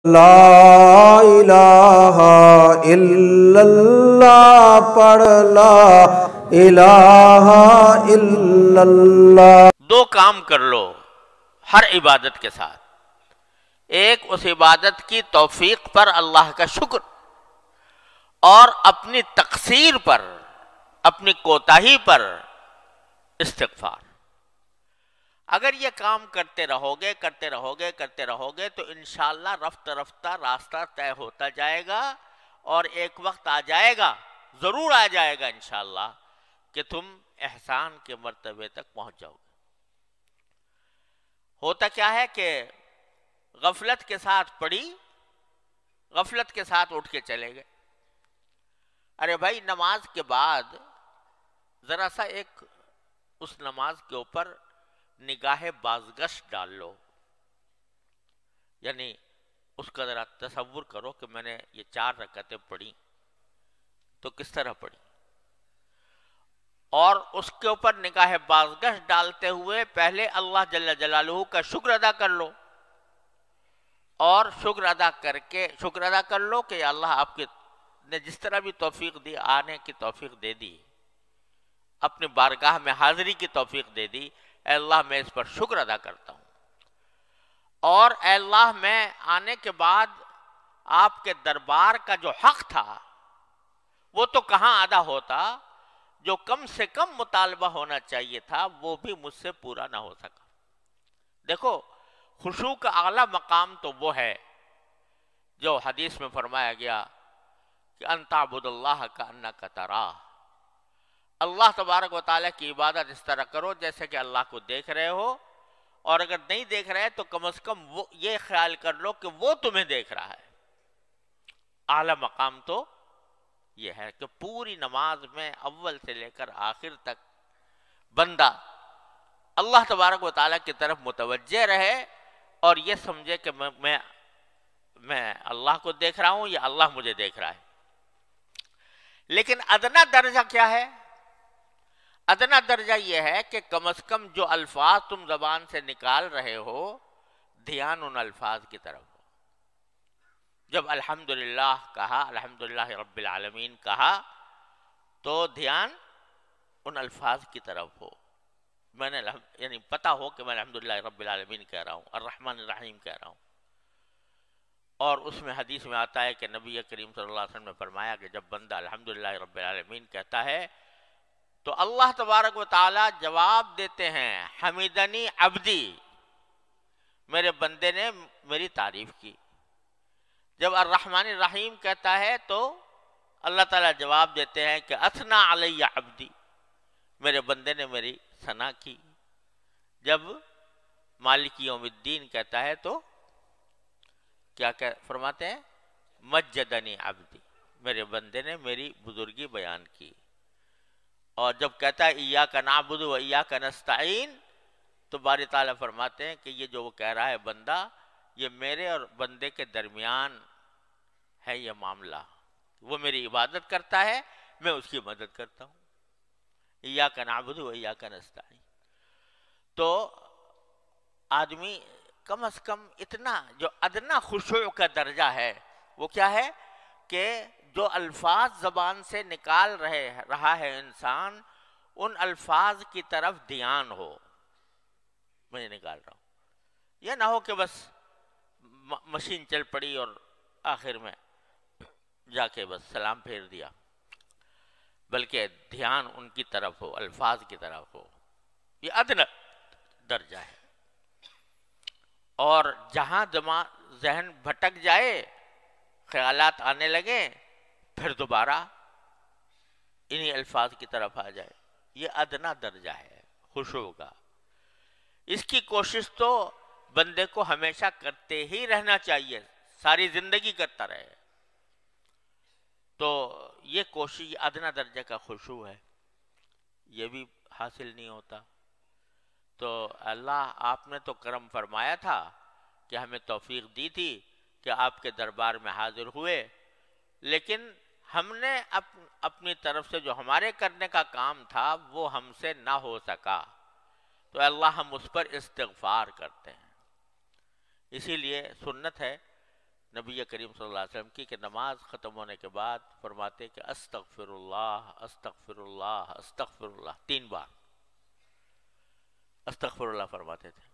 لا الہ الا اللہ پڑھ، لا الہ الا اللہ۔ دو کام کر لو ہر عبادت کے ساتھ، ایک اس عبادت کی توفیق پر اللہ کا شکر، اور اپنی تقصیر پر، اپنی کوتاہی پر استغفار۔ اگر یہ کام کرتے رہو گے تو انشاءاللہ رفتہ رفتہ راستہ طے ہوتا جائے گا، اور ایک وقت آ جائے گا، ضرور آ جائے گا انشاءاللہ، کہ تم احسان کے مرتبے تک پہنچ جاؤ گے۔ ہوتا کیا ہے کہ غفلت کے ساتھ پڑھی، غفلت کے ساتھ اٹھ کے چلے گئے۔ ارے بھائی، نماز کے بعد ذرا سا ایک اس نماز کے اوپر نگاہ بازگشت ڈال لو، یعنی اس کا ذرا تصور کرو کہ میں نے یہ 4 رکعتیں پڑھی تو کس طرح پڑھی، اور اس کے اوپر نگاہ بازگشت ڈالتے ہوئے پہلے اللہ جل جلالہ کا شکر ادا کر لو، اور شکر ادا کر لو کہ یا اللہ، آپ نے جس طرح بھی توفیق دی، آنے کی توفیق دے دی، اپنی بارگاہ میں حاضری کی توفیق دے دی، اے اللہ میں اس پر شکر ادا کرتا ہوں، اور اے اللہ میں آنے کے بعد آپ کے دربار کا جو حق تھا وہ تو کہاں ادا ہوتا، جو کم سے کم مطالبہ ہونا چاہیے تھا وہ بھی مجھ سے پورا نہ ہو سکا۔ دیکھو، خشوع کا اعلیٰ مقام تو وہ ہے جو حدیث میں فرمایا گیا کہ ان تعبد اللہ کأنک تراہ، اللہ تبارک و تعالیٰ کی عبادت اس طرح کرو جیسے کہ اللہ کو دیکھ رہے ہو، اور اگر نہیں دیکھ رہے تو کم از کم وہ یہ خیال کر لو کہ وہ تمہیں دیکھ رہا ہے۔ اعلیٰ مقام تو یہ ہے کہ پوری نماز میں اول سے لے کر آخر تک بندہ اللہ تبارک و تعالیٰ کی طرف متوجہ رہے، اور یہ سمجھے کہ میں اللہ کو دیکھ رہا ہوں یا اللہ مجھے دیکھ رہا ہے۔ لیکن ادنا درجہ کیا ہے؟ ادنا درجہ یہ ہے کہ کم از کم جو الفاظ تم زبان سے نکال رہے ہو، دھیان ان الفاظ کی طرف ہو۔ جب الحمدللہ کہا، الحمدللہ رب العالمین کہا، تو دھیان ان الفاظ کی طرف ہو۔ میں نے یعنی پتا ہو کہ میں الحمدللہ رب العالمین کہہ رہا ہوں، الرحمن الرحیم کہہ رہا ہوں۔ اور اس میں حدیث میں آتا ہے کہ نبی کریم صلی اللہ علیہ وسلم نے فرمایا کہ جب بندہ الحمدللہ رب العالمین کہتا ہے تو اللہ تبارک و تعالیٰ جواب دیتے ہیں، حمیدنی عبدی، میرے بندے نے میری تعریف کی۔ جب الرحمن الرحیم کہتا ہے تو اللہ تعالیٰ جواب دیتے ہیں کہ اثنا علی عبدی، میرے بندے نے میری ثنا کی۔ جب مالک یوم الدین کہتا ہے تو کیا فرماتے ہیں؟ مجدنی عبدی، میرے بندے نے میری بزرگی بیان کی۔ اور جب کہتا ہے ایاک نعبد و ایاک نستعین، تو باری تعالیٰ فرماتے ہیں کہ یہ جو وہ کہہ رہا ہے بندہ، یہ میرے اور بندے کے درمیان ہے یہ معاملہ، وہ میری عبادت کرتا ہے، میں اس کی مدد کرتا ہوں۔ ایاک نعبد و ایاک نستعین۔ تو آدمی کم از کم اتنا جو ادنا خشوع کا درجہ ہے وہ کیا ہے کہ جو الفاظ زبان سے نکال رہا ہے انسان، ان الفاظ کی طرف دھیان ہو۔ میں نکال رہا ہوں، یہ نہ ہو کہ بس مشین چل پڑی اور آخر میں جا کے بس سلام پھیر دیا، بلکہ دھیان ان کی طرف ہو، الفاظ کی طرف ہو۔ یہ ادنا درجہ ہے۔ اور جہاں ذہن بھٹک جائے، خیالات آنے لگے، پھر دوبارہ انہی الفاظ کی طرف آ جائے، یہ ادنا درجہ ہے خشوع کا۔ اس کی کوشش تو بندے کو ہمیشہ کرتے ہی رہنا چاہیے، ساری زندگی کرتا رہے۔ تو یہ کوشش ادنا درجہ کا خشوع ہے، یہ بھی حاصل نہیں ہوتا۔ تو اللہ آپ نے تو کرم فرمایا تھا کہ ہمیں توفیق دی تھی کہ آپ کے دربار میں حاضر ہوئے، لیکن ہم نے اپنی طرف سے جو ہمارے کرنے کا کام تھا وہ ہم سے نہ ہو سکا، تو اللہ ہم اس پر استغفار کرتے ہیں۔ اسی لیے سنت ہے نبی کریم صلی اللہ علیہ وسلم کی کہ نماز ختم ہونے کے بعد فرماتے کہ استغفر اللہ استغفر اللہ استغفر اللہ، 3 بار استغفر اللہ فرماتے تھے۔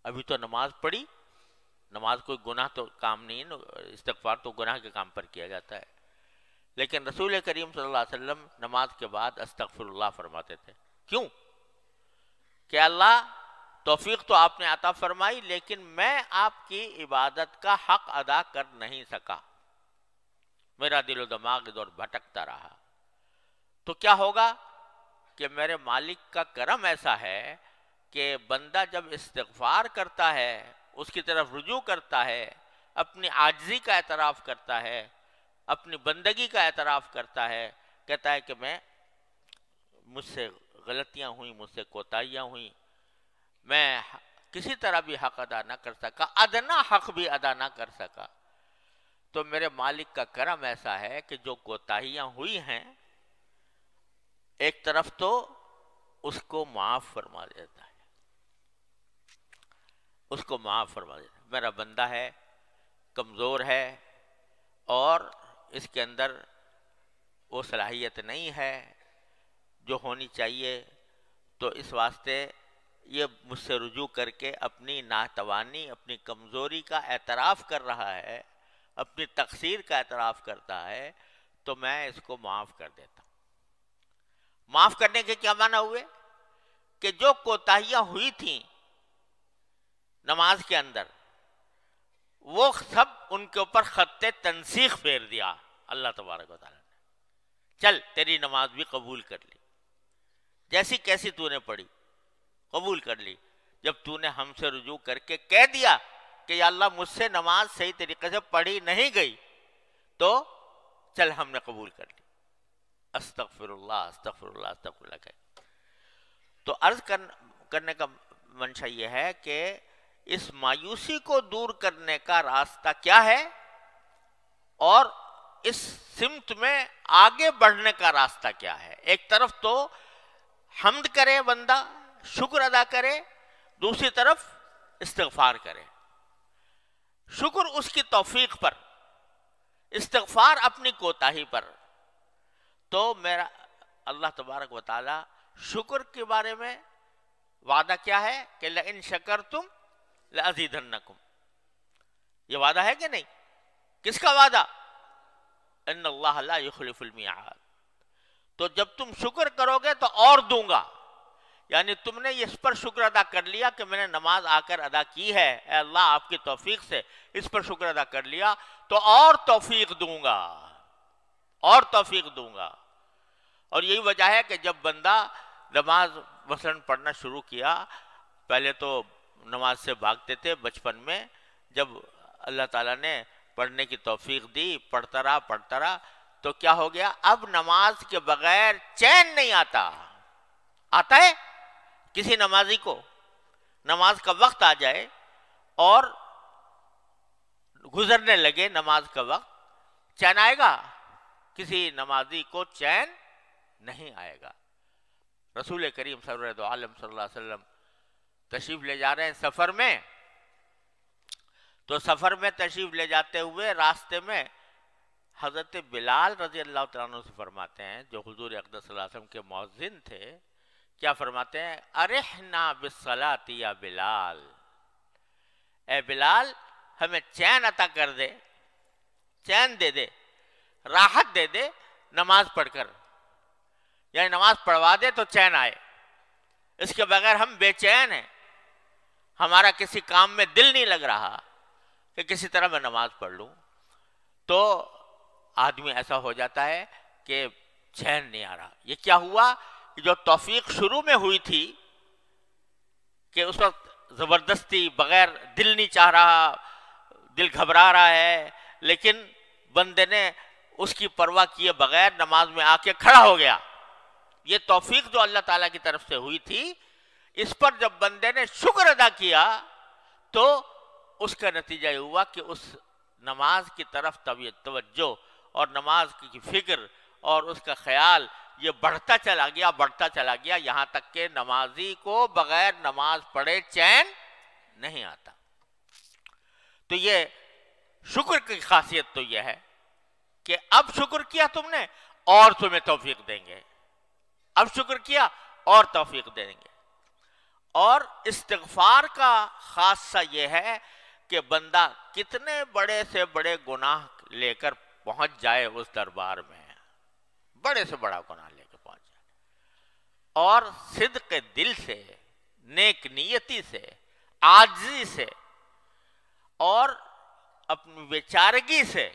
ابھی تو نماز پڑھی، نماز کوئی گناہ تو کام نہیں ہے، استغفار تو گناہ کے کام پر کیا جاتا ہے، لیکن رسول کریم صلی اللہ علیہ وسلم نماز کے بعد استغفر اللہ فرماتے تھے۔ کیوں؟ کہ اللہ توفیق تو آپ نے عطا فرمائی، لیکن میں آپ کی عبادت کا حق ادا کر نہیں سکا، میرا دل و دماغ ادھر بھٹکتا رہا، تو کیا ہوگا کہ میرے مالک کا کرم ایسا ہے کہ بندہ جب استغفار کرتا ہے، اس کی طرف رجوع کرتا ہے، اپنی عاجزی کا اعتراف کرتا ہے، اپنی بندگی کا اعتراف کرتا ہے، کہتا ہے کہ مجھ سے غلطیاں ہوئیں، مجھ سے کوتاہیاں ہوئیں، میں کسی طرح بھی حق ادا نہ کر سکا، ادنا حق بھی ادا نہ کر سکا، تو میرے مالک کا کرم ایسا ہے کہ جو کوتاہیاں ہوئی ہیں ایک طرف تو اس کو معاف فرما دیتا ہے، اس کو معاف فرما دیتا ہے۔ میرا بندہ ہے، کمزور ہے، اور اس کے اندر وہ صلاحیت نہیں ہے جو ہونی چاہیے، تو اس واسطے یہ مجھ سے رجوع کر کے اپنی ناتوانی، اپنی کمزوری کا اعتراف کر رہا ہے، اپنی تقصیر کا اعتراف کرتا ہے، تو میں اس کو معاف کر دیتا ہوں۔ معاف کرنے کے کیا معنی ہوئے؟ کہ جو کوتاہیاں ہوئی تھیں نماز کے اندر، وہ سب ان کے اوپر خط تنسیخ پھیر دیا اللہ تبارک و تعالیٰ نے، چل تیری نماز بھی قبول کر لی، جیسی کیسی تو نے پڑھی قبول کر لی۔ جب تو نے ہم سے رجوع کر کے کہہ دیا کہ یا اللہ مجھ سے نماز صحیح طریقے سے پڑھی نہیں گئی، تو چل ہم نے قبول کر لی، استغفر اللہ استغفر اللہ استغفر اللہ کہ۔ تو عرض کرنے کا منشا یہ ہے کہ اس مایوسی کو دور کرنے کا راستہ کیا ہے، اور اس سمت میں آگے بڑھنے کا راستہ کیا ہے۔ ایک طرف تو حمد کرے بندہ، شکر ادا کرے، دوسری طرف استغفار کرے۔ شکر اس کی توفیق پر، استغفار اپنی کوتاہی پر۔ تو میرا اللہ تبارک و تعالی شکر کے بارے میں وعدہ کیا ہے کہ لَإِن شَكَرْتُمْ لَأَزِيدَنَّكُمْ، یہ وعدہ ہے کہ نہیں؟ کس کا وعدہ؟ ان اللہ لا يخلف الميعاد، تو جب تم شکر کرو گے تو اور دوں گا، یعنی تم نے اس پر شکر ادا کر لیا کہ میں نے نماز آ کر ادا کی ہے، اے اللہ آپ کی توفیق سے اس پر شکر ادا کر لیا، تو اور توفیق دوں گا، اور توفیق دوں گا۔ اور یہی وجہ ہے کہ جب بندہ نماز مثلاً پڑھنا شروع کیا، پہلے تو نماز سے بھاگتے تھے بچپن میں، جب اللہ تعالیٰ نے پڑھنے کی توفیق دی، پڑھتا رہا، تو کیا ہو گیا؟ اب نماز کے بغیر چین نہیں آتا۔ آتا ہے کسی نمازی کو نماز کا وقت آ جائے اور گزرنے لگے نماز کا وقت، چین آئے گا؟ کسی نمازی کو چین نہیں آئے گا۔ رسول کریم سرور عالم صلی اللہ علیہ وسلم تشریف لے جا رہے ہیں سفر میں، تو سفر میں تشریف لے جاتے ہوئے راستے میں حضرت بلال رضی اللہ تعالیٰ عنہ سے فرماتے ہیں، جو حضور اقدس صلی اللہ علیہ وسلم کے مؤذن تھے، کیا فرماتے ہیں؟ ارحنا بالصلاۃ یا بلال، اے بلال ہمیں چین عطا کر دے، چین دے دے، راحت دے دے نماز پڑھ کر، یعنی نماز پڑھوا دے تو چین آئے، اس کے بغیر ہم بے چین ہیں، ہمارا کسی کام میں دل نہیں لگ رہا کہ کسی طرح میں نماز پڑھ لوں۔ تو آدمی ایسا ہو جاتا ہے کہ چین نہیں آ رہا۔ یہ کیا ہوا کہ جو توفیق شروع میں ہوئی تھی کہ اس وقت زبردستی بغیر دل نہیں چاہ رہا، دل گھبرا رہا ہے، لیکن بندے نے اس کی پرواہ کیے بغیر نماز میں آ کے کھڑا ہو گیا۔ یہ توفیق جو اللہ تعالیٰ کی طرف سے ہوئی تھی، اس پر جب بندے نے شکر ادا کیا تو اس کا نتیجہ یہ ہوا کہ اس نماز کی طرف توجہ اور نماز کی فکر اور اس کا خیال یہ بڑھتا چلا گیا، یہاں تک کہ نمازی کو بغیر نماز پڑھے چین نہیں آتا۔ تو یہ شکر کی خاصیت تو یہ ہے کہ اب شکر کیا تم نے اور تمہیں توفیق دیں گے، اب شکر کیا اور توفیق دیں گے۔ اور استغفار کا خاصہ یہ ہے کہ بندہ کتنے بڑے سے بڑے گناہ لے کر پہنچ جائے اس دربار میں، بڑے سے بڑا گناہ لے کے پہنچ جائے، اور صدق دل سے، نیک نیتی سے، عاجزی سے اور اپنی بیچارگی سے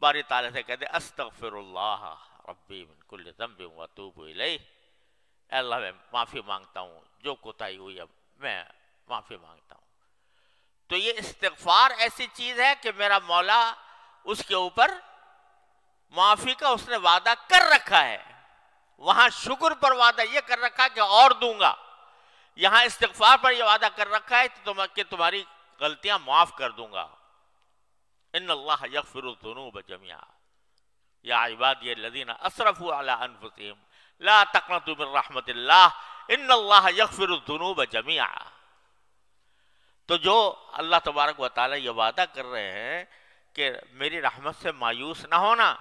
باری تعالیٰ سے کہتے استغفر اللہ ربی من کل ذنب واتوب الیہ، اے اللہ میں معافی مانگتا ہوں، جو کوتاہی ہوئی اب میں معافی مانگتا ہوں۔ تو یہ استغفار ایسی چیز ہے کہ میرا مولا اس کے اوپر معافی کا اس نے وعدہ کر رکھا ہے، وہاں شکر پر وعدہ یہ کر رکھا ہے کہ اور دوں گا، یہاں استغفار پر یہ وعدہ کر رکھا ہے کہ تمہاری غلطیاں معاف کر دوں گا۔ ان اللہ یغفر الذنوب جميعا یا عبادی الذین اسرفوا علی انفسهم لا تقنطوا من رحمت اللہ ان اللہ یغفر الذنوب جميعا۔ تو جو اللہ تبارک و تعالیٰ یہ وعدہ کر رہے ہیں کہ میری رحمت سے مایوس نہ ہونا،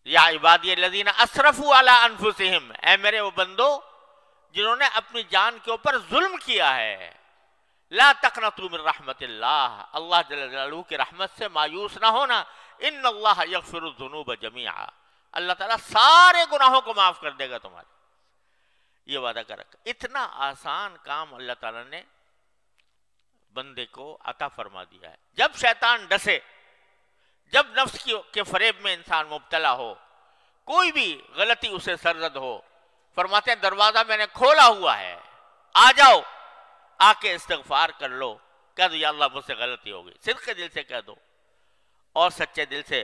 یا عبادی الذین اسرفوا علی انفسهم، اے میرے وہ بندو جنہوں نے اپنی جان کے اوپر ظلم کیا ہے، لا تقنطوا من رحمت اللہ، اللہ جل جلالہ کی رحمت سے مایوس نہ ہونا، ان اللہ یغفر الذنوب جميعا، اللہ تعالیٰ سارے گناہوں کو معاف کر دے گا تمہارے، یہ وعدہ کر رکھا۔ اتنا آسان کام اللہ تعالیٰ نے بندے کو عطا فرما دیا ہے۔ جب شیطان ڈسے، جب نفس کے فریب میں انسان مبتلا ہو، کوئی بھی غلطی اسے سرزد ہو، فرماتے ہیں دروازہ میں نے کھولا ہوا ہے، آ جاؤ، آ کے استغفار کر لو، کہہ دو یا اللہ مجھ سے غلطی ہو گئی، صدق دل سے کہہ دو اور سچے دل سے،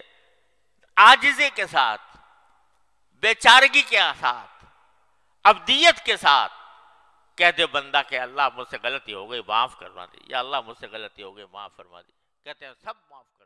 عاجزی کے ساتھ، بیچارگی کے ساتھ، عبدیت کے ساتھ کہہ دے بندہ کہ اللہ مجھ سے غلطی ہو گئی معاف کروا دی، یا اللہ مجھ سے غلطی ہو گئی معاف فرما دی، کہتے ہیں سب معاف کر